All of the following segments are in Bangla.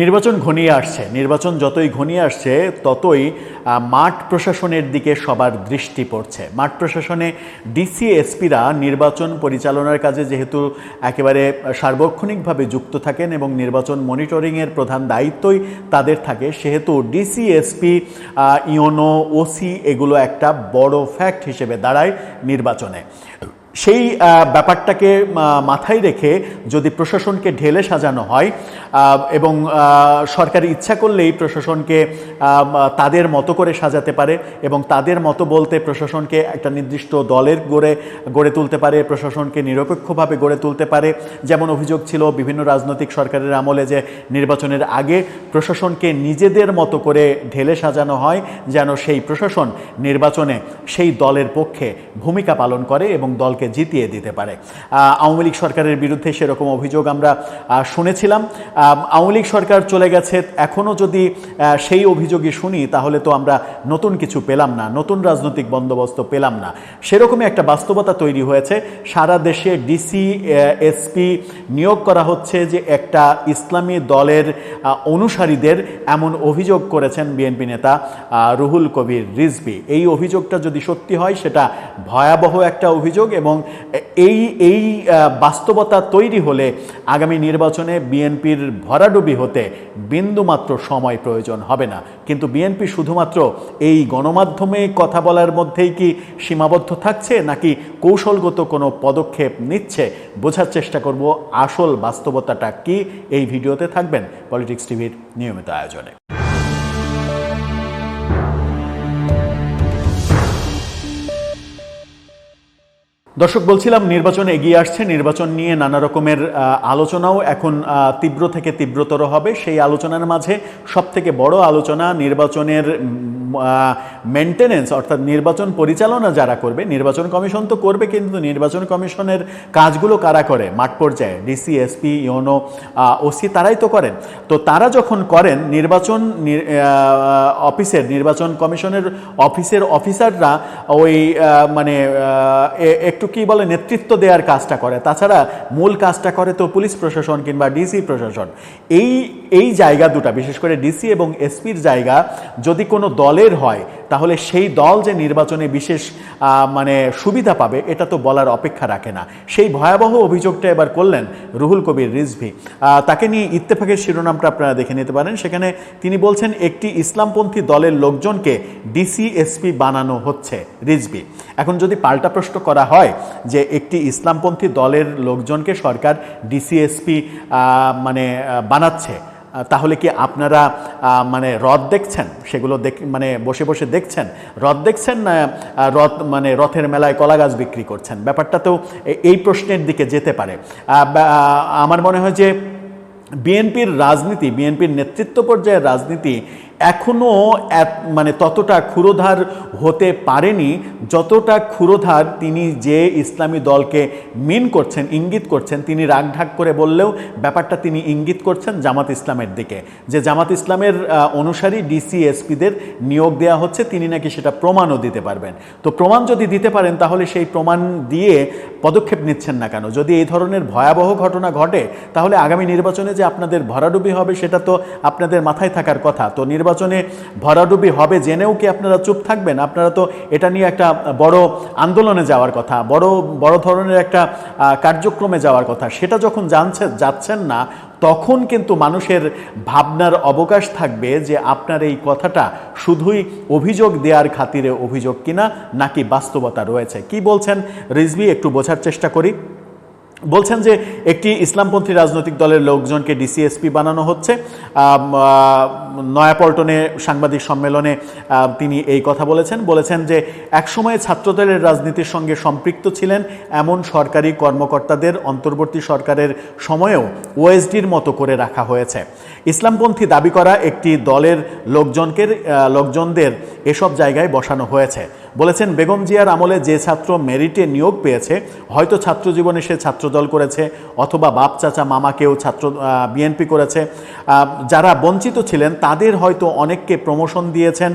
নির্বাচন ঘনিয়ে আসছে, নির্বাচন যতই ঘনিয়ে আসছে ততই মাঠ প্রশাসনের দিকে সবার দৃষ্টি পড়ছে। মাঠ প্রশাসনে ডিসি এসপিরা নির্বাচন পরিচালনার কাজে যেহেতু একেবারে সার্বক্ষণিকভাবে যুক্ত থাকেন এবং নির্বাচন মনিটরিংয়ের প্রধান দায়িত্বই তাদের থাকে, সেহেতু ডিসি এসপি ইউনো ওসি এগুলো একটা বড় ফ্যাক্ট হিসেবে দাঁড়ায় নির্বাচনে। সেই ব্যাপারটাকে মাথায় রেখে যদি প্রশাসনকে ঢেলে সাজানো হয় এবং সরকার ইচ্ছা করলেই প্রশাসনকে তাদের মতো করে সাজাতে পারে এবং তাদের মতো বলতে প্রশাসনকে একটা নির্দিষ্ট দলের গড়ে তুলতে পারে, প্রশাসনকে নিরপেক্ষভাবে গড়ে তুলতে পারে। যেমন অভিযোগ ছিল বিভিন্ন রাজনৈতিক সরকারের আমলে যে নির্বাচনের আগে প্রশাসনকে নিজেদের মতো করে ঢেলে সাজানো হয় যেন সেই প্রশাসন নির্বাচনে সেই দলের পক্ষে ভূমিকা পালন করে এবং দলকে জিতিয়ে দিতে পারে। আওয়ামী লীগ সরকারের বিরুদ্ধে সেরকম অভিযোগ আমরা শুনেছিলাম। আওয়ামী লীগ সরকার চলে গেছে, এখনও যদি সেই অভিযোগই শুনি তাহলে তো আমরা নতুন কিছু পেলাম না, নতুন রাজনৈতিক বন্দোবস্ত পেলাম না। সেরকমই একটা বাস্তবতা তৈরি হয়েছে। সারা দেশে ডিসি এসপি নিয়োগ করা হচ্ছে যে একটা ইসলামী দলের অনুসারীদের, এমন অভিযোগ করেছেন বিএনপি নেতা রুহুল কবির রিজভী। এই অভিযোগটা যদি সত্যি হয় সেটা ভয়াবহ একটা অভিযোগ এবং এই বাস্তবতা তৈরি হলে আগামী নির্বাচনে বিএনপির ভরাডুবি হতে বিন্দুমাত্র সময় প্রয়োজন হবে না। কিন্তু বিএনপি শুধুমাত্র এই গণমাধ্যমে কথা বলার মধ্যেই কি সীমাবদ্ধ থাকছে নাকি কৌশলগত কোনো পদক্ষেপ নিচ্ছে, বোঝার চেষ্টা করব আসল বাস্তবতাটা কি। এই ভিডিওতে থাকবেন পলিটিক্স টিভির নিয়মিত আয়োজনে। দর্শক, বলছিলাম নির্বাচন এগিয়ে আসছে, নির্বাচন নিয়ে নানা রকমের আলোচনাও এখন তীব্র থেকে তীব্রতর হবে। সেই আলোচনার মাঝে সবথেকে বড় আলোচনা নির্বাচনের মেনটেনেন্স, অর্থাৎ নির্বাচন পরিচালনা যারা করবে। নির্বাচন কমিশন তো করবে, কিন্তু নির্বাচন কমিশনের কাজগুলো কারা করে মাঠ পর্যায়ে? ডিসি এসপি ইউনো ওসি তারাই তো করেন। তো তারা যখন করেন, নির্বাচন অফিসের, নির্বাচন কমিশনের অফিসাররা ওই মানে একটু কি বলে নেতৃত্ব দেওয়ার কাজটা করে, তাছাড়া মূল কাজটা করে তো পুলিশ প্রশাসন কিংবা ডিসি প্রশাসন। এই জায়গা দুটা, বিশেষ করে ডিসি এবং এসপির জায়গা যদি কোনো দলের হয় তাহলে সেই দল যে নির্বাচনে বিশেষ মানে সুবিধা পাবে এটা তো বলার অপেক্ষা রাখে না। সেই ভয়াবহ অভিযোগটা এবার করলেন রুহুল কবির রিজভী। তাকে নিয়ে ইত্তেফাকের শিরোনামটা আপনারা দেখে নিতে পারেন। সেখানে তিনি বলছেন একটি ইসলামপন্থী দলের লোকজনকে ডিসি এসপি বানানো হচ্ছে রিজভী। এখন যদি পাল্টা প্রশ্ন করা হয় যে একটি ইসলামপন্থী দলের লোকজনকে সরকার ডিসি এসপি মানে বানাচ্ছে, তাহলে কি আপনারা মানে রথ দেখছেন? সেগুলো মানে বসে বসে দেখছেন, রথ দেখছেন না মানে রথের মেলায় কলা গাছ বিক্রি করছেন? ব্যাপারটা তো এই প্রশ্নের দিকে যেতে পারে। আমার মনে হয় যে বিএনপির রাজনীতি, বিএনপির নেতৃত্ব পর্যায়ের রাজনীতি এখনও মানে ততটা ক্ষুরোধার হতে পারেনি যতটা ক্ষুরোধার তিনি যে ইসলামী দলকে মিন করছেন, ইঙ্গিত করছেন। তিনি রাগঢাক করে বললেও ব্যাপারটা তিনি ইঙ্গিত করছেন জামাত ইসলামের দিকে, যে জামাত ইসলামের অনুসারী ডিসি এসপিদের নিয়োগ দেওয়া হচ্ছে, তিনি নাকি সেটা প্রমাণও দিতে পারবেন। তো প্রমাণ যদি দিতে পারেন তাহলে সেই প্রমাণ দিয়ে পদক্ষেপ নিচ্ছেন না কেন? যদি এই ধরনের ভয়াবহ ঘটনা ঘটে তাহলে আগামী নির্বাচনে যে আপনাদের ভরাডুবি হবে সেটা তো আপনাদের মাথায় থাকার কথা। তো নির্বাচনে ভরাডুবি হবে জেনেও কি আপনারা চুপ থাকবেন? আপনারা তো এটা নিয়ে একটা বড় আন্দোলনে যাওয়ার কথা, বড় ধরনের একটা কার্যক্রমে যাওয়ার কথা। সেটা যখন যাচ্ছেন না, তখন কিন্তু মানুষের ভাবনার অবকাশ থাকবে যে আপনার এই কথাটা শুধুই অভিযোগ দেওয়ার খাতিরে অভিযোগ কিনা, নাকি বাস্তবতা রয়েছে। কি বলছেন রিজভী একটু বোঝার চেষ্টা করি। বলছেন যে একটি ইসলামপন্থী রাজনৈতিক দলের লোকজনকে ডিসিএসপি বানানো হচ্ছে। নয়াপল্টনে সাংবাদিক সম্মেলনে তিনি এই কথা বলেছেন যে একসময়ে ছাত্রদলের রাজনীতির সঙ্গে সম্পৃক্ত ছিলেন এমন সরকারি কর্মকর্তাদের অন্তর্বর্তী সরকারের সময়েও ওএসডির মতো করে রাখা হয়েছে। ইসলামপন্থী দাবি করা একটি দলের লোকজনদের এসব জায়গায় বসানো হয়েছে। বলেছেন বেগম জিয়ার আমলে যে ছাত্র মেরিটে নিয়োগ পেয়েছে, হয়তো ছাত্র জীবনে সে ছাত্রদল করেছে অথবা বাপ চাচা মামাকেও বিএনপি করেছে। যারা বঞ্চিত ছিলেন তাদের হয়তো অনেককে প্রমোশন দিয়েছেন,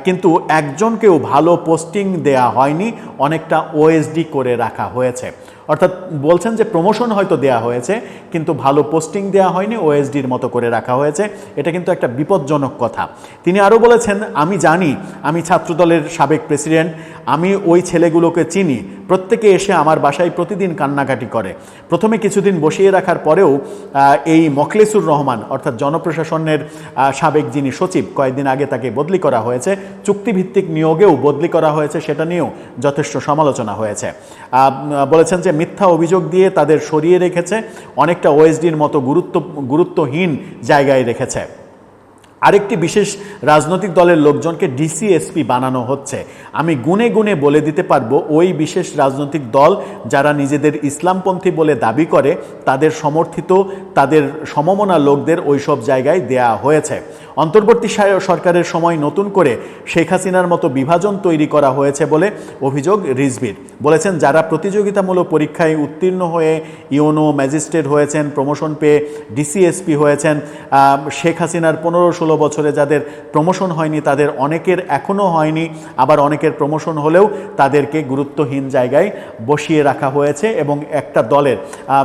কিন্তু একজনকেও ভালো পোস্টিং দেয়া হয়নি, অনেকটা ওএসডি করে রাখা হয়েছে। অর্থাৎ বলছেন যে প্রমোশন হয়তো দেয়া হয়েছে কিন্তু ভালো পোস্টিং দেয়া হয়নি, ওএসডির মতো করে রাখা হয়েছে। এটা কিন্তু একটা বিপজ্জনক কথা। তিনি আরও বলেছেন, আমি জানি, আমি ছাত্রদলের সাবেক প্রেসিডেন্ট, আমি ওই ছেলেগুলোকে চিনি, প্রত্যেকে এসে আমার বাসায় প্রতিদিন কান্নাকাটি করে। প্রথমে কিছুদিন বসিয়ে রাখার পরেও এই মখলেসুর রহমান অর্থাৎ জনপ্রশাসনের সাবেক যিনি সচিব, কয়েকদিন আগে তাকে বদলি করা হয়েছে, চুক্তিভিত্তিক নিয়োগেও বদলি করা হয়েছে, সেটা নিয়েও যথেষ্ট সমালোচনা হয়েছে। বলেছেন যে মিথ্যা অভিযোগ দিয়ে তাদের সরিয়ে রেখেছে, অনেকটা ওএসডির মতো গুরুত্বহীন জায়গায় রেখেছে। আরেকটি বিশেষ রাজনৈতিক দলের লোকজনকে ডিসিএসপি বানানো হচ্ছে। আমি গুনে গুনে বলে দিতে পারবো ওই বিশেষ রাজনৈতিক দল যারা নিজেদের ইসলামপন্থী বলে দাবি করে, তাদের সমর্থিত, তাদের সমমনা লোকদের ওই সব জায়গায় দেয়া হয়েছে। অন্তর্বর্তী সরকারের সময় নতুন করে শেখ হাসিনার মতো বিভাজন তৈরি করা হয়েছে বলে অভিযোগ রিজভির। বলেছেন, যারা প্রতিযোগিতামূলক পরীক্ষায় উত্তীর্ণ হয়ে ইউনো ম্যাজিস্ট্রেট হয়েছেন, প্রমোশন পেয়ে ডিসিএসপি হয়েছেন, শেখ হাসিনার 15-16 বছরে যাদের প্রমোশন হয়নি তাদের অনেকের এখনও হয়নি, আবার অনেকের প্রমোশন হলেও তাদেরকে গুরুত্বহীন জায়গায় বসিয়ে রাখা হয়েছে। এবং একটা দলের,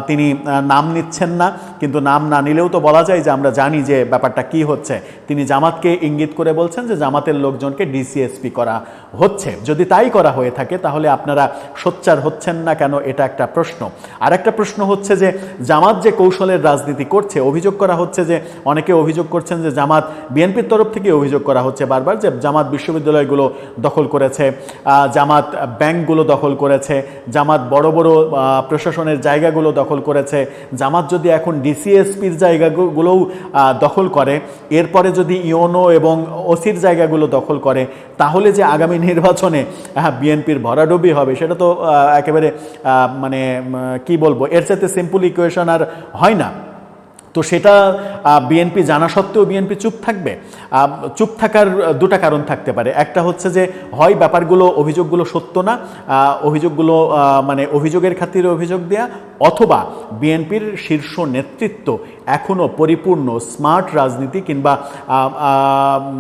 তিনি নাম নিচ্ছেন না, কিন্তু নাম না নিলেও তো বলা যায় যে আমরা জানি যে ব্যাপারটা কি হচ্ছে। তিনি জামাতকে ইঙ্গিত করে বলছেন যে জামাতের লোকজনকে ডিসিএসপি করা হচ্ছে। যদি তাই করা হয়ে থাকে তাহলে আপনারা সোচ্চার হচ্ছেন না কেন, এটা একটা প্রশ্ন। আর একটা প্রশ্ন হচ্ছে যে জামাত যে কৌশলের রাজনীতি করছে, অভিযোগ করা হচ্ছে যে, অনেকে অভিযোগ করছেন যে জামাত, বিএনপির তরফ থেকে অভিযোগ করা হচ্ছে বারবার যে জামাত বিশ্ববিদ্যালয়গুলো দখল করেছে, জামাত ব্যাংকগুলো দখল করেছে, জামাত বড় বড় প্রশাসনের জায়গাগুলো দখল করেছে। জামাত যদি এখন ডিসিএসপির জায়গাগুলোও দখল করে, এরপরে যদি ইউনো এবং ওসির জায়গাগুলো দখল করে, তাহলে যে আগামী নির্বাচনে বিএনপির ভরাডুবি হবে সেটা তো একেবারে মানে কি বলবো, এর চাইতে সিম্পল ইকুয়েশন আর হয় না। তো সেটা বিএনপি জানা সত্ত্বেও বিএনপি চুপ থাকবে। চুপ থাকার দুটা কারণ থাকতে পারে। একটা হচ্ছে যে হয় ব্যাপারগুলো, অভিযোগগুলো সত্য না, অভিযোগগুলো মানে অভিযোগের খাতিরে অভিযোগ দেয়া, অথবা বিএনপির শীর্ষ নেতৃত্ব এখনও পরিপূর্ণ স্মার্ট রাজনীতি কিংবা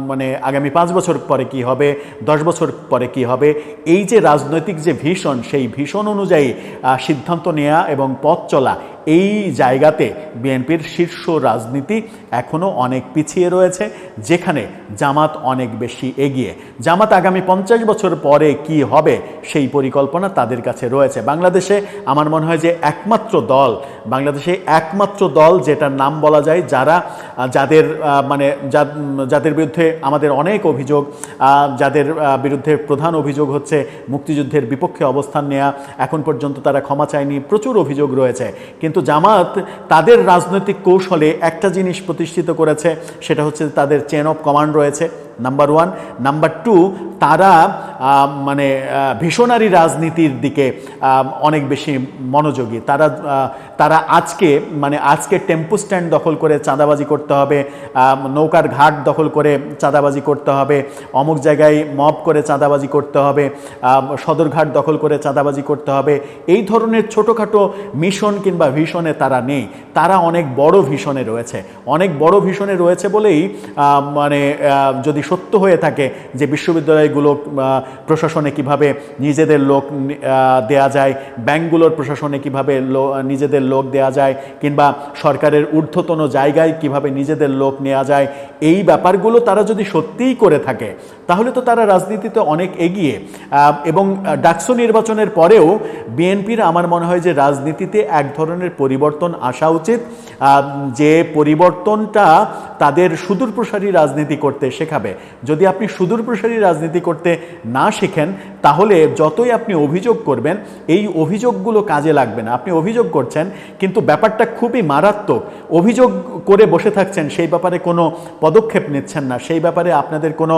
মানে আগামী 5 বছর পরে কি হবে, 10 বছর পরে কি হবে, এই যে রাজনৈতিক যে ভিশন, সেই ভিশন অনুযায়ী সিদ্ধান্ত নেওয়া এবং পথ চলা, এই জায়গাতে বিএনপির শীর্ষ রাজনীতি এখনও অনেক পিছিয়ে রয়েছে, যেখানে জামাত অনেক বেশি এগিয়ে। জামাত আগামী 50 বছর পরে কি হবে সেই পরিকল্পনা তাদের কাছে রয়েছে। বাংলাদেশে আমার মনে হয় যে বাংলাদেশে একমাত্র দল যেটার নাম বলা যায়, যাদের বিরুদ্ধে আমাদের অনেক অভিযোগ, যাদের বিরুদ্ধে প্রধান অভিযোগ হচ্ছে মুক্তিযুদ্ধের বিপক্ষে অবস্থান নেওয়া, এখন পর্যন্ত তারা ক্ষমা চায়নি, প্রচুর অভিযোগ রয়েছে। কিন্তু জামাত তাদের রাজনৈতিক কৌশলে একটা জিনিস প্রতিষ্ঠিত করেছে, সেটা হচ্ছে তাদের চেন অফ কমান্ড রয়েছে, নাম্বার 1। নাম্বার 2, তারা মানে ভিশনারি রাজনীতির দিকে অনেক বেশি মনোযোগী। তারা আজকে টেম্পো স্ট্যান্ড দখল করে চাঁদাবাজি করতে হবে, নৌকার ঘাট দখল করে চাঁদাবাজি করতে হবে, অমুক জায়গায় মব করে চাঁদাবাজি করতে হবে, সদরঘাট দখল করে চাঁদাবাজি করতে হবে, এই ধরনের ছোটোখাটো মিশন কিংবা ভিশনে তারা নেই। তারা অনেক বড় ভিশনে রয়েছে বলেই মানে যদি সত্য হয়ে থাকে যে বিশ্ববিদ্যালয়গুলো প্রশাসনে কিভাবে নিজেদের লোক দেয়া যায়, ব্যাংকগুলোর প্রশাসনে কিভাবে নিজেদের লোক দেয়া যায়, কিংবা সরকারের ঊর্ধ্বতন জায়গায় কিভাবে নিজেদের লোক নেওয়া যায়, এই ব্যাপারগুলো তারা যদি সত্যিই করে থাকে তাহলে তো তারা রাজনীতিতে অনেক এগিয়ে। এবং ডাকসু নির্বাচনের পরেও বিএনপির আমার মনে হয় যে রাজনীতিতে এক ধরনের পরিবর্তন আসা উচিত, যে পরিবর্তনটা তাদের সুদূরপ্রসারী রাজনীতি করতে শেখাবে। যদি আপনি সুদূরপ্রসারী রাজনীতি করতে না শেখেন তাহলে যতই আপনি অভিযোগ করবেন, এই অভিযোগগুলো কাজে লাগবে না। আপনি অভিযোগ করছেন কিন্তু ব্যাপারটা খুবই মারাত্মক, অভিযোগ করে বসে থাকছেন, সেই ব্যাপারে কোনো পদক্ষেপ নিচ্ছেন না, সেই ব্যাপারে আপনাদের কোনো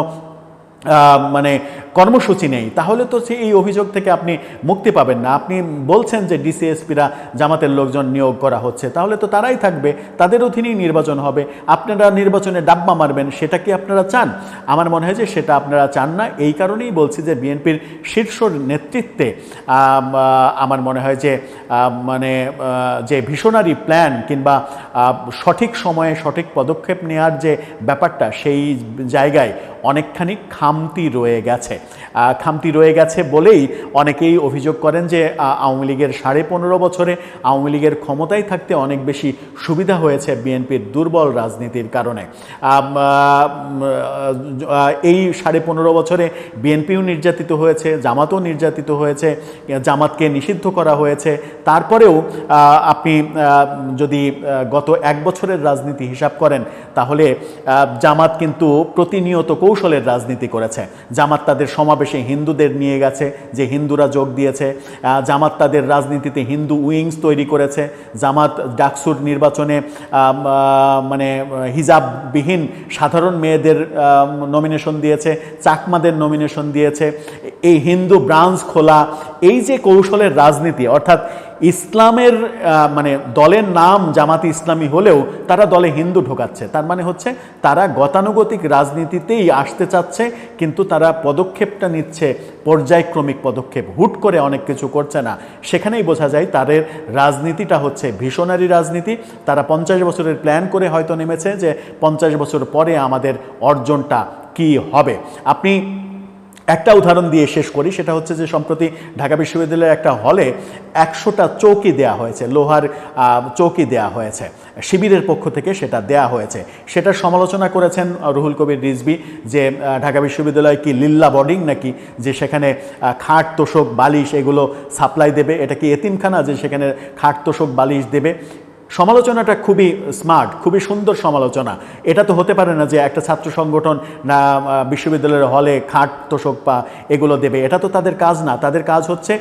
মানে কর্মসূচি নেই, তাহলে তো এই অভিযোগ থেকে আপনি মুক্তি পাবেন না। আপনি বলছেন যে ডিসিএসপিরা জামাতের লোকজন নিয়োগ করা হচ্ছে, তাহলে তো তারাই থাকবে, তাদের অধীনেই নির্বাচন হবে, আপনারা নির্বাচনে ডাব্বা মারবেন, সেটা কি আপনারা চান? আমার মনে হয় যে সেটা আপনারা চান না। এই কারণেই বলছি যে বিএনপির শীর্ষ নেতৃত্বে আমার মনে হয় যে মানে যে ভিশনারি প্ল্যান কিংবা সঠিক সময়ে সঠিক পদক্ষেপ নেওয়ার যে ব্যাপারটা, সেই জায়গায় অনেকখানি খামতি রয়ে গেছে। খামতি রয়ে গেছে বলেই অনেকেই অভিযোগ করেন যে আওয়ামী লীগের 15.5 বছরে আওয়ামী লীগের ক্ষমতায় থাকতে অনেক বেশি সুবিধা হয়েছে বিএনপির দুর্বল রাজনীতির কারণে। এই 15.5 বছরে বিএনপিও নির্যাতিত হয়েছে, জামাতও নির্যাতিত হয়েছে, জামাতকে নিষিদ্ধ করা হয়েছে। তারপরেও আপনি যদি গত 1 বছরের রাজনীতি হিসাব করেন তাহলে জামাত কিন্তু প্রতিনিয়ত কৌশলের রাজনীতি করেছে। জামাত তাদের সমাবেশে হিন্দুদের নিয়ে গেছে, যে হিন্দুরা যোগ দিয়েছে। জামাত তাদের রাজনীতিতে হিন্দু উইংস তৈরি করেছে। জামাত ডাকসুর নির্বাচনে মানে হিজাববিহীন সাধারণ মেয়েদের নমিনেশন দিয়েছে, চাকমাদের নমিনেশন দিয়েছে। এই হিন্দু ব্রাঞ্চ খোলা, এই যে কৌশলের রাজনীতি, অর্থাৎ ইসলামের মানে দলের নাম জামাতি ইসলামী হলেও তারা দলে হিন্দু ঢোকাচ্ছে। তার মানে হচ্ছে তারা গতানুগতিক রাজনীতিতেই আসতে চাচ্ছে, কিন্তু তারা পদক্ষেপটা নিচ্ছে পর্যায়ক্রমিক পদক্ষেপ, হুট করে অনেক কিছু করছে না। সেখানেই বোঝা যায় তাদের রাজনীতিটা হচ্ছে ভিশনারি রাজনীতি। তারা 50 বছরের প্ল্যান করে হয়তো নেমেছে যে 50 বছর পরে আমাদের অর্জনটা কি হবে। আপনি একটা উদাহরণ দিয়ে শেষ করি, সেটা হচ্ছে যে সম্প্রতি ঢাকা বিশ্ববিদ্যালয়ের একটা হলে 100টা চৌকি দেয়া হয়েছে, লোহার চৌকি দেয়া হয়েছে, শিবিরের পক্ষ থেকে সেটা দেয়া হয়েছে। সেটার সমালোচনা করেছেন রুহুল কবির রিজভী যে ঢাকা বিশ্ববিদ্যালয় কি লিল্লা বোর্ডিং নাকি, যে সেখানে খাট তোষক বালিশ এগুলো সাপ্লাই দেবে, এটা কি এতিমখানা যে সেখানে খাট তোষক বালিশ দেবে। সমালোচনাটা খুবই স্মার্ট, খুবই সুন্দর সমালোচনা। এটা তো হতে পারে না যে একটা ছাত্র সংগঠন না বিশ্ববিদ্যালয়ের হলে খাট তোষক বা এগুলো দেবে, এটা তো তাদের কাজ না। তাদের কাজ হচ্ছে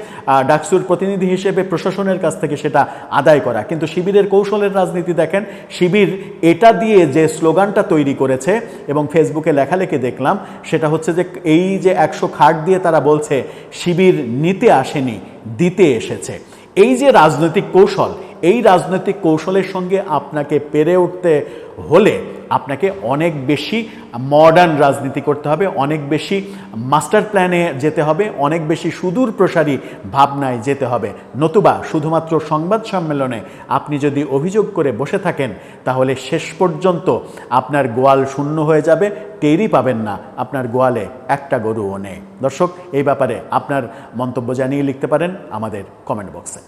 ডাকসুর প্রতিনিধি হিসেবে প্রশাসনের কাছ থেকে সেটা আদায় করা। কিন্তু শিবিরের কৌশলের রাজনীতি দেখেন, শিবির এটা দিয়ে যে স্লোগানটা তৈরি করেছে এবং ফেসবুকে লেখালেখি দেখলাম, সেটা হচ্ছে যে এই যে 100 খাট দিয়ে তারা বলছে শিবির নিতে আসেনি, দিতে এসেছে। এই যে রাজনৈতিক কৌশল, এই রাজনৈতিক কৌশলের সঙ্গে আপনাকে পেরে উঠতে হলে আপনাকে অনেক বেশি মডার্ন রাজনীতি করতে হবে, অনেক বেশি মাস্টার প্ল্যানে যেতে হবে, অনেক বেশি সুদূর প্রসারী ভাবনায় যেতে হবে। নতুবা শুধুমাত্র সংবাদ সম্মেলনে আপনি যদি অভিযোগ করে বসে থাকেন তাহলে শেষ পর্যন্ত আপনার গোয়াল শূন্য হয়ে যাবে, টেরই পাবেন না আপনার গোয়ালে একটা গরুও নেই। দর্শক, এই ব্যাপারে আপনার মন্তব্য জানিয়ে লিখতে পারেন আমাদের কমেন্ট বক্সে।